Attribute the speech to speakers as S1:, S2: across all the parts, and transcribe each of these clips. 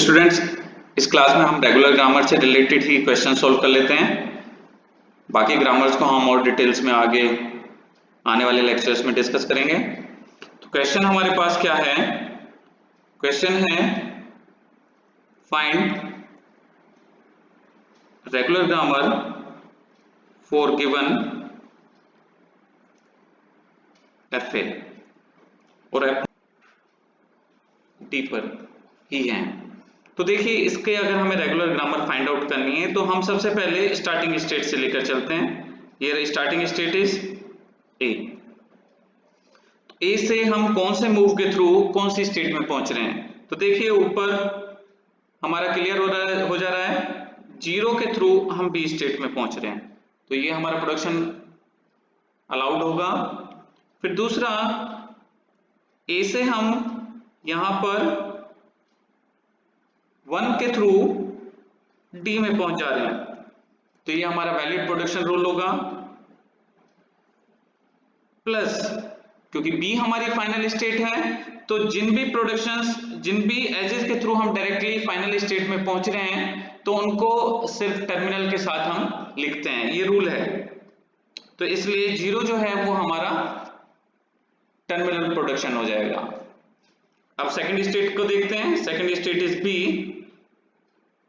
S1: Students, इस class में हम रेगुलर ग्रामर से रिलेटेड ही क्वेश्चन सॉल्व कर लेते हैं। बाकी ग्रामर्स को हम और डिटेल्स में आगे आने वाले लेक्चर्स में डिस्कस करेंगे। तो क्वेश्चन हमारे पास क्या है? क्वेश्चन है find regular grammar for given FA और एफ डी पर ही है। तो देखिए, इसके अगर हमें रेगुलर ग्रामर फाइंड आउट करनी है तो हम सबसे पहले स्टार्टिंग स्टेट से लेकर चलते हैं। ये स्टार्टिंग स्टेट इज ए। ए से हम कौन से मूव के थ्रू कौन सी स्टेट में पहुंच रहे हैं? तो देखिए, ऊपर हमारा क्लियर हो जा रहा है, जीरो के थ्रू हम बी स्टेट में पहुंच रहे हैं, तो ये हमारा प्रोडक्शन अलाउड होगा। फिर दूसरा, ए से हम यहां पर 1 के थ्रू डी में पहुंच जा रहे हैं, तो ये हमारा वैलिड प्रोडक्शन रूल होगा। प्लस क्योंकि बी हमारी फाइनल स्टेट है, तो जिन भी एजेस के थ्रू हम डायरेक्टली फाइनल स्टेट में पहुंच रहे हैं तो उनको सिर्फ टर्मिनल के साथ हम लिखते हैं, ये रूल है। तो इसलिए जीरो जो है वो हमारा टर्मिनल प्रोडक्शन हो जाएगा। अब सेकंड स्टेट को देखते हैं। Second state is B.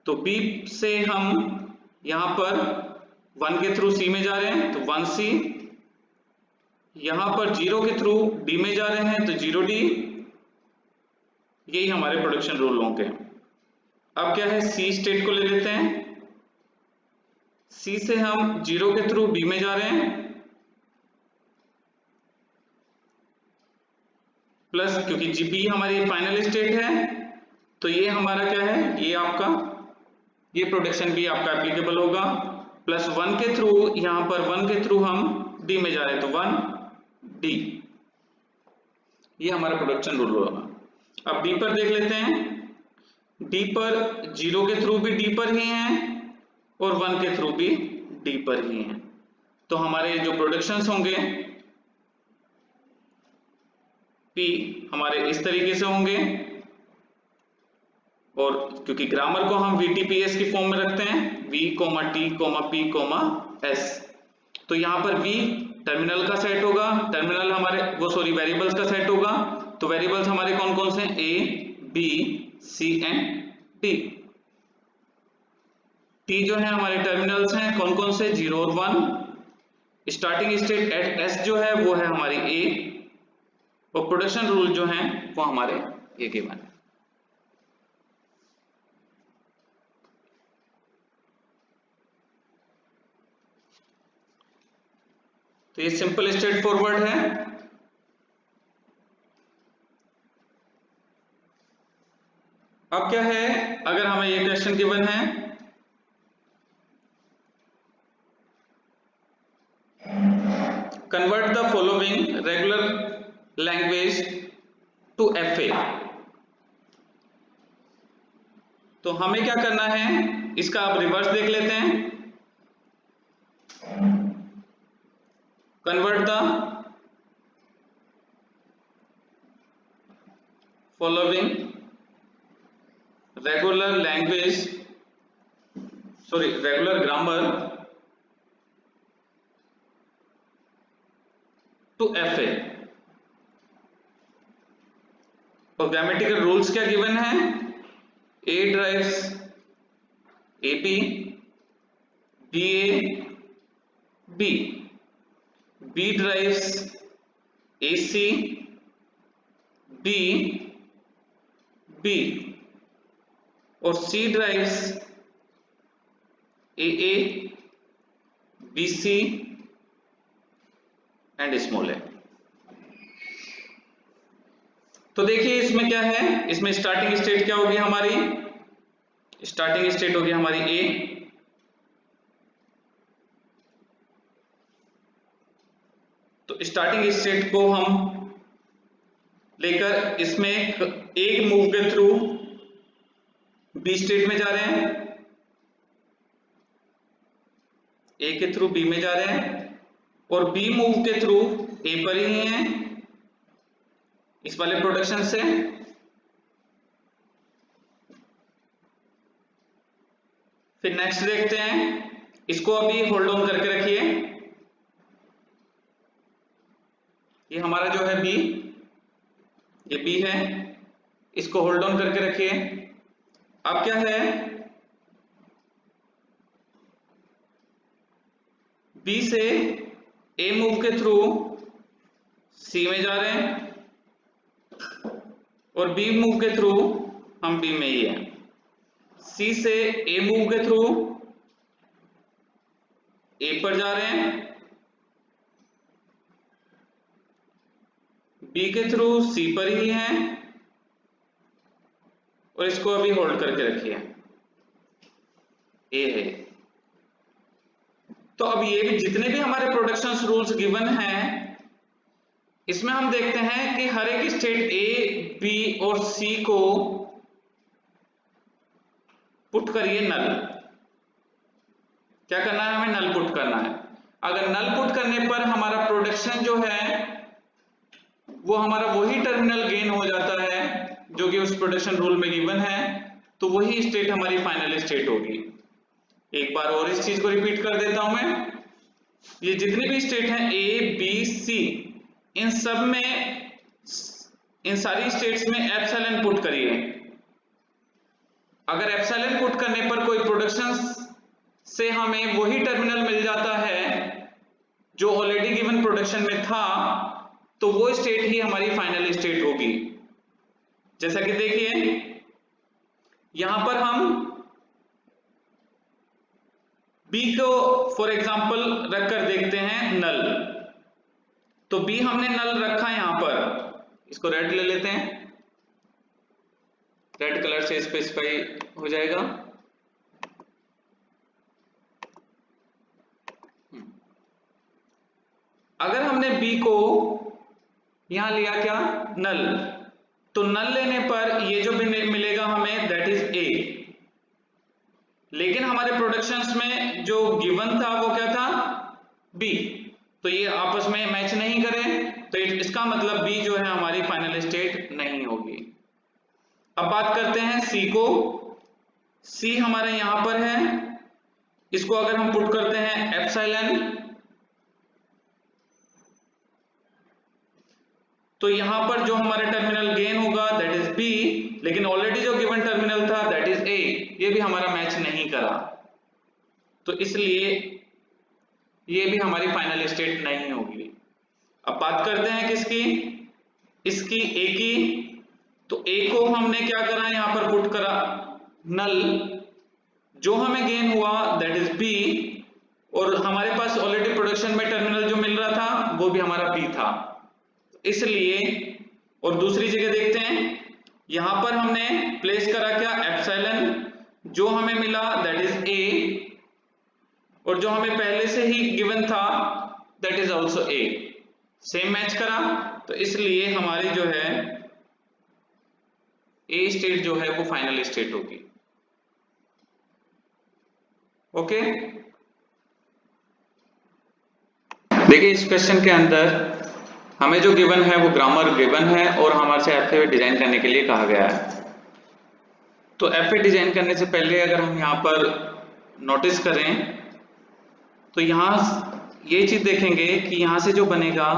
S1: तो बी से हम यहां पर 1 के थ्रू सी में जा रहे हैं, तो 1C। यहां पर 0 के थ्रू डी में जा रहे हैं, तो 0D। यही हमारे प्रोडक्शन रूल होंगे। अब क्या है, सी स्टेट को ले लेते हैं। सी से हम 0 के थ्रू बी में जा रहे हैं, प्लस क्योंकि बी हमारी फाइनल स्टेट है, तो ये हमारा क्या है, ये प्रोडक्शन भी आपका एप्लीकेबल होगा। प्लस 1 के थ्रू, यहां पर 1 के थ्रू हम डी में जा रहे हैं, तो 1D। ये हमारा प्रोडक्शन रूल होगा। अब डी पर देख लेते हैं। डी पर 0 के थ्रू भी डी पर ही हैं और 1 के थ्रू भी डी पर ही हैं, तो हमारे जो प्रोडक्शंस होंगे पी हमारे इस तरीके से होंगे। और क्योंकि ग्रामर को हम VTPS की फॉर्म में रखते हैं, V, T, P, S, तो यहां पर V टर्मिनल का सेट होगा, टर्मिनल हमारे वेरिएबल्स का सेट होगा। तो वेरिएबल्स हमारे कौन कौन से हैं? A, B, C and D। T जो है हमारे टर्मिनल्स हैं, कौन कौन से? 0 और 1। स्टार्टिंग स्टेट एट S जो है वो है हमारी A, और प्रोडक्शन रूल जो है वो हमारे ये गिवन है। तो ये सिंपल स्ट्रेट फॉरवर्ड है। अब क्या है, अगर हमें ये क्वेश्चन गिवन है, convert the following regular language to FA। तो हमें क्या करना है, इसका आप रिवर्स देख लेते हैं। Convert the following regular grammar to FA। और ग्रामेटिकल रूल्स क्या गिवन है? A derives AP, BA B, B derives AC, B B, और C derives AA, BC and small a। तो देखिए, इसमें क्या है, इसमें स्टार्टिंग स्टेट क्या होगी हमारी? स्टार्टिंग स्टेट होगी हमारी A। तो स्टार्टिंग स्टेट को हम लेकर इसमें एक मूव के थ्रू B स्टेट में जा रहे हैं, A के थ्रू B में जा रहे हैं, और B मूव के थ्रू A पर ही हैं इस वाले प्रोडक्शन से। फिर नेक्स्ट देखते हैं, इसको अभी होल्ड ऑन करके रखिए। ये हमारा जो है बी, ये बी है, इसको होल्ड ऑन करके रखिए। अब क्या है, बी से ए मूव के थ्रू सी में जा रहे हैं और बी मूव के थ्रू हम बी में ही हैं। सी से ए मूव के थ्रू ए पर जा रहे हैं, बी के थ्रू सी पर ही हैं और इसको अभी होल्ड करके रखिए, ए है। तो अब ये भी जितने भी हमारे प्रोडक्शन रूल्स गिवन हैं, इसमें हम देखते हैं कि हर एक स्टेट ए, बी और सी को पुट करिए नल। क्या करना है, हमें नल पुट करना है। अगर नल पुट करने पर हमारा प्रोडक्शन जो है वो हमारा वही टर्मिनल गेन हो जाता है जो कि उस प्रोडक्शन रूल में गिवन है, तो वही स्टेट हमारी फाइनल स्टेट होगी। एक बार और इस चीज को रिपीट कर देता हूं मैं, ये जितनी भी स्टेट हैं ए, बी, सी, इन सब में, इन सारी स्टेट्स में एप्सिलॉन पुट करिए। अगर एप्सिलॉन पुट करने पर कोई प्रोडक्शन से हमें वही टर्मिनल मिल जाता है जो ऑलरेडी गिवन प्रोडक्शन में था, तो वो स्टेट ही हमारी फाइनल स्टेट होगी। जैसा कि देखिए यहां पर हम बी को फॉर एग्जांपल रखकर देखते हैं नल। तो बी हमने नल रखा यहां पर, इसको रेड ले लेते हैं, रेड कलर से स्पेसिफाई हो जाएगा। अगर हमने बी को यहां लिया क्या, नल, तो नल लेने पर ये जो भी मिलेगा हमें दैट इज ए। लेकिन हमारे प्रोडक्शंस में जो गिवन था वो क्या था, बी, तो ये आपस में मैच नहीं करें, तो इसका मतलब बी जो है हमारी फाइनल स्टेट नहीं होगी। अब बात करते हैं सी को। सी हमारे यहां पर है, इसको अगर हम पुट करते हैं एप्सिलॉन, तो यहां पर जो हमारा टर्मिनल गेन होगा दैट इज बी, लेकिन ऑलरेडी जो गिवन टर्मिनल था दैट इज ए, ये भी हमारा मैच नहीं करा, तो इसलिए ये भी हमारी फाइनल स्टेट नहीं होगी। अब बात करते हैं किसकी, इसकी, ए की। तो ए को हमने क्या करा, यहां पर पुट करा नल, जो हमें गेन हुआ दैट इज बी, और हमारे पास ऑलरेडी प्रोडक्शन में टर्मिनल जो मिल रहा था वो भी हमारा बी था, इसलिए। और दूसरी जगह देखते हैं, यहां पर हमने प्लेस करा क्या, एप्सिलॉन, जो हमें मिला दैट इज ए, और जो हमें पहले से ही गिवन था that is also a, same match करा, तो इसलिए हमारी जो है ए स्टेट जो है वो फाइनल स्टेट होगी। ओके, देखिए इस क्वेश्चन के अंदर हमें जो गिवन है वो ग्रामर गिवन है और हमारे से एफए डिजाइन करने के लिए कहा गया है। तो एफए डिजाइन करने से पहले अगर हम यहाँ पर नोटिस करें तो यहाँ ये चीज देखेंगे कि यहाँ से जो बनेगा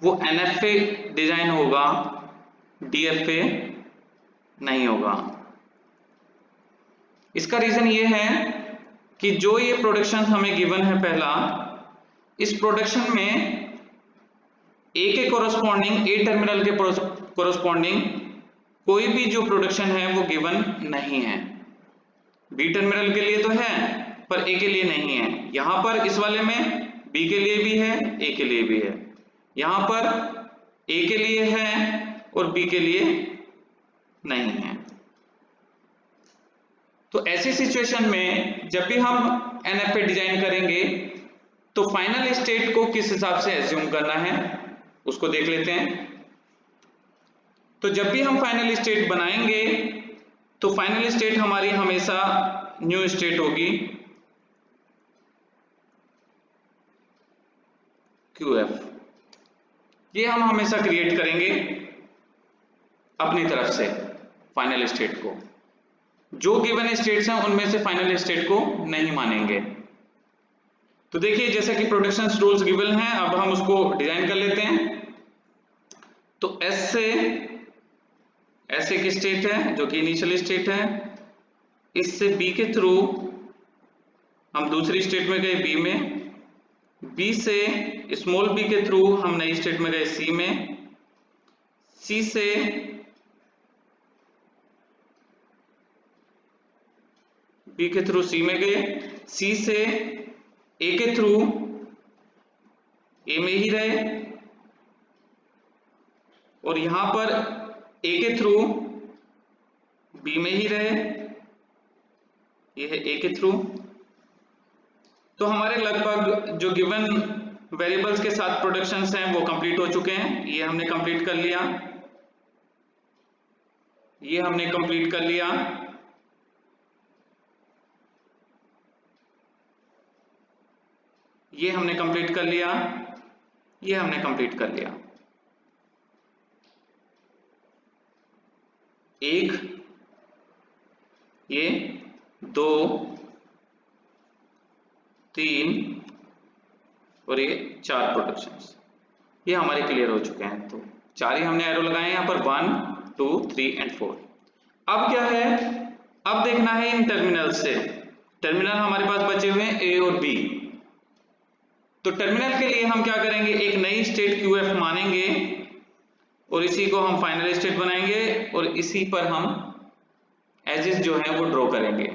S1: वो एनएफए डिजाइन होगा, डीएफए नहीं होगा। इसका रीजन ये है कि जो ये प्रोडक्शन हमें गिवन है पहला, इस प्रोडक्शन में ए के कोरस्पॉन्डिंग, ए टर्मिनल के कोरस्पॉन्डिंग कोई भी जो प्रोडक्शन है वो गिवन नहीं है। बी टर्मिनल के लिए तो है पर ए के लिए नहीं है। यहां पर इस वाले में बी के लिए भी है, ए के लिए भी है, यहां पर ए के लिए है और बी के लिए नहीं है। तो ऐसी सिचुएशन में जब भी हम एनएफए डिजाइन करेंगे तो फाइनल स्टेट को किस हिसाब से एज्यूम करना है उसको देख लेते हैं। तो जब भी हम फाइनल स्टेट बनाएंगे तो फाइनल स्टेट हमारी हमेशा न्यू स्टेट होगी, QF। ये हम हमेशा क्रिएट करेंगे अपनी तरफ से फाइनल स्टेट को। जो गिवन स्टेट्स हैं उनमें से फाइनल स्टेट को नहीं मानेंगे। तो देखिए जैसा कि प्रोडक्शन रूल्स गिवन हैं, अब हम उसको डिजाइन कर लेते हैं। तो एस एक स्टेट है जो कि इनिशियल स्टेट है, इससे बी के थ्रू हम दूसरी स्टेट में गए बी में, बी से स्मॉल बी के थ्रू हम नई स्टेट में गए सी में, सी से बी के थ्रू सी में गए, सी से ए के थ्रू ए में ही रहे, और यहां पर ए के थ्रू बी में ही रहे, ये है ए के थ्रू। तो हमारे लगभग जो गिवन वेरिएबल्स के साथ प्रोडक्शंस हैं वो कंप्लीट हो चुके हैं। ये हमने कंप्लीट कर लिया, ये हमने कंप्लीट कर लिया, ये हमने कंप्लीट कर लिया, ये हमने कंप्लीट कर लिया। एक, ये 2, 3 और ये 4 प्रोडक्शंस, ये हमारे क्लियर हो चुके हैं। तो 4 ही हमने एरो लगाए यहाँ पर, 1 2 3 एंड 4। अब क्या है, अब देखना है इन टर्मिनल से। टर्मिनल हमारे पास बचे हुए हैं ए और बी। तो टर्मिनल के लिए हम क्या करेंगे, एक नई स्टेट क्यू एफ मानेंगे और इसी को हम फाइनल स्टेट बनाएंगे और इसी पर हम एजेस जो है वो ड्रॉ करेंगे।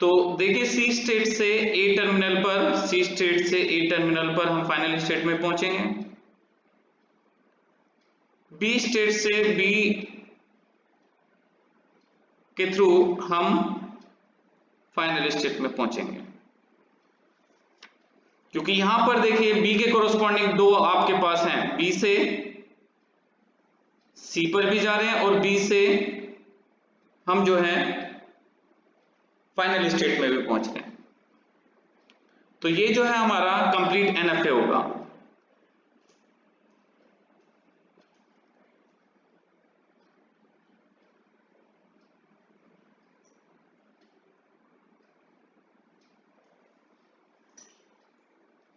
S1: तो देखिए सी स्टेट से ए टर्मिनल पर, सी स्टेट से ए टर्मिनल पर हम फाइनल स्टेट में पहुंचेंगे, बी स्टेट से बी के थ्रू हम फाइनल स्टेट में पहुंचेंगे, क्योंकि यहां पर देखिए बी के कोरोस्पॉन्डिंग 2 आपके पास हैं, बी से सी पर भी जा रहे हैं और बी से हम जो है फाइनल स्टेट में भी पहुंच गए। तो ये जो है हमारा कंप्लीट एनएफए होगा।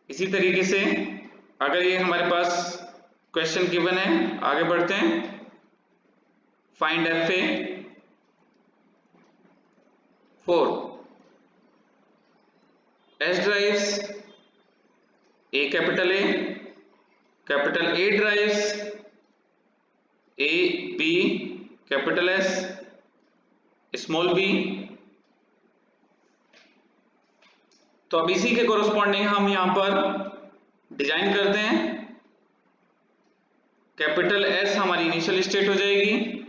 S1: इसी तरीके से अगर ये हमारे पास क्वेश्चन गिवन है, आगे बढ़ते हैं। Find F A for S derives A capital A derives A B capital S small B. तो अब इसी के कोरोस्पॉन्डिंग हम यहां पर डिजाइन करते हैं। कैपिटल एस हमारी इनिशियल स्टेट हो जाएगी,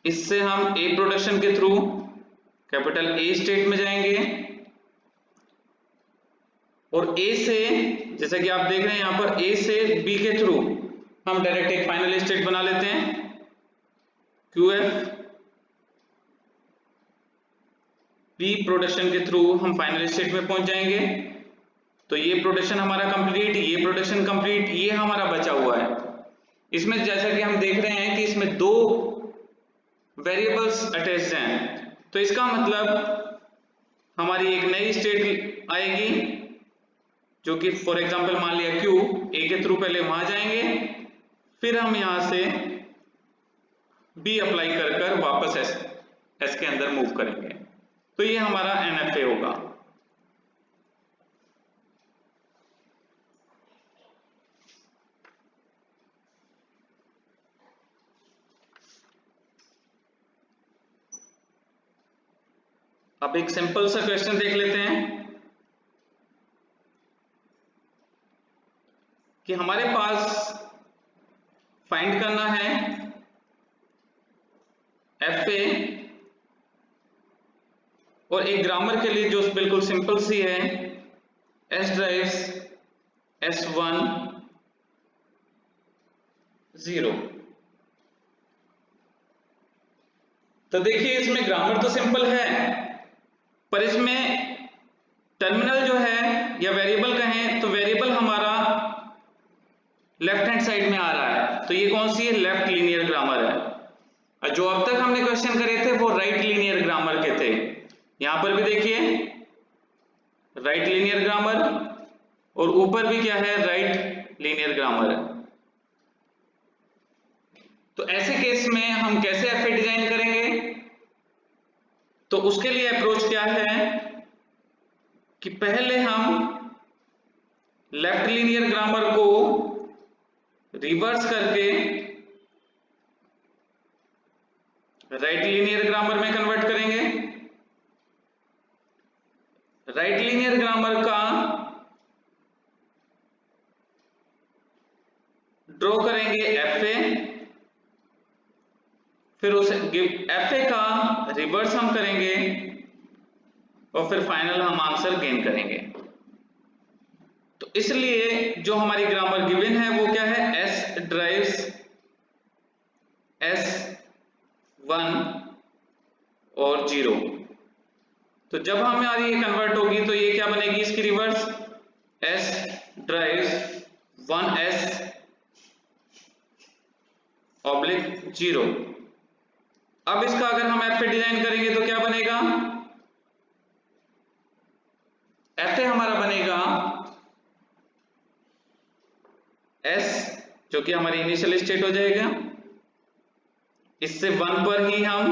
S1: इससे हम ए प्रोडक्शन के थ्रू कैपिटल ए स्टेट में जाएंगे और ए से, जैसा कि आप देख रहे हैं यहां पर, ए से बी के थ्रू हम डायरेक्ट एक फाइनल स्टेट बना लेते हैं क्यू एफ। बी प्रोडक्शन के थ्रू हम फाइनल स्टेट में पहुंच जाएंगे। तो ये प्रोडक्शन हमारा कंप्लीट, ये प्रोडक्शन कंप्लीट, ये हमारा बचा हुआ है। इसमें जैसा कि हम देख रहे हैं कि इसमें 2 वेरिएबल्स अटैच्ड हैं, तो इसका मतलब हमारी एक नई स्टेट आएगी जो कि फॉर एग्जांपल मान लिया क्यू, ए के थ्रू पहले वहां जाएंगे, फिर हम यहां से बी अप्लाई कर कर वापस एस के अंदर मूव करेंगे। तो ये हमारा एनएफए होगा। अब एक सिंपल सा क्वेश्चन देख लेते हैं कि हमारे पास फाइंड करना है एफ ए, और एक ग्रामर के लिए जो बिल्कुल सिंपल सी है, एस ड्राइव्स S1 0। तो देखिए इसमें ग्रामर तो सिंपल है, पर इसमें टर्मिनल जो है या वेरिएबल कहें तो वेरिएबल हमारा लेफ्ट हैंड साइड में आ रहा है। तो ये कौन सी है, लेफ्ट लीनियर ग्रामर है। जो अब तक हमने क्वेश्चन करे थे वो राइट लीनियर ग्रामर के थे। यहां पर भी देखिए राइट लीनियर ग्रामर और ऊपर भी क्या है, राइट लीनियर ग्रामर। तो ऐसे केस में हम कैसे एफए डिजाइन करेंगे? तो उसके लिए अप्रोच क्या है कि पहले हम लेफ्ट लीनियर ग्रामर को रिवर्स करके राइट लीनियर ग्रामर में कन्वर्ट करेंगे। राइट लीनियर ग्रामर का ड्रॉ करेंगे एफए, फिर उसे एफए का रिवर्स हम करेंगे और फिर फाइनल हम आंसर गेन करेंगे। तो इसलिए जो हमारी ग्रामर गिवन है वो क्या है, एस ड्राइव्स S1 और 0। तो जब हमारी ये कन्वर्ट होगी तो ये क्या बनेगी, इसकी reverse S drives 1S oblique 0। अब इसका अगर हम एफ डिजाइन करेंगे तो क्या बनेगा, एफ हमारा बनेगा S जो कि हमारी इनिशियल स्टेट हो जाएगा, इससे 1 पर ही हम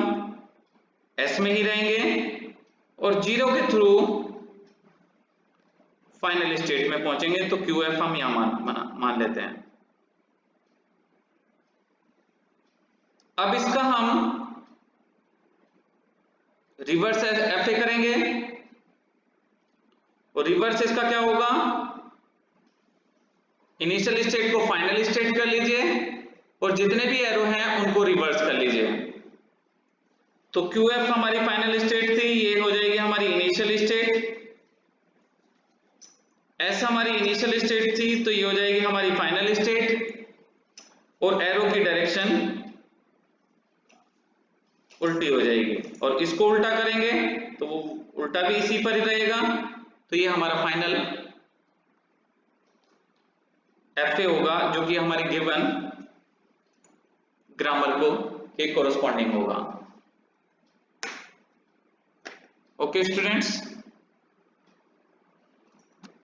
S1: S में ही रहेंगे और 0 के थ्रू फाइनल स्टेट में पहुंचेंगे। तो QF हम यहां मान लेते हैं। अब इसका हम रिवर्स एफ करेंगे और रिवर्स इसका क्या होगा, इनिशियल स्टेट को फाइनल स्टेट कर लीजिए और जितने भी एरो हैं उनको रिवर्स कर लीजिए। तो QF हमारी फाइनल स्टेट थी, ये हो जाएगी हमारी इनिशियल स्टेट। S हमारी इनिशियल स्टेट थी तो ये हो जाएगी हमारी फाइनल स्टेट और एरो की डायरेक्शन उल्टी हो जाएगी और इसको उल्टा करेंगे तो वो उल्टा भी इसी पर ही रहेगा। तो ये हमारा फाइनल एफए होगा जो कि हमारे गिवन ग्रामर को के कोरस्पॉन्डिंग होगा। Okay students,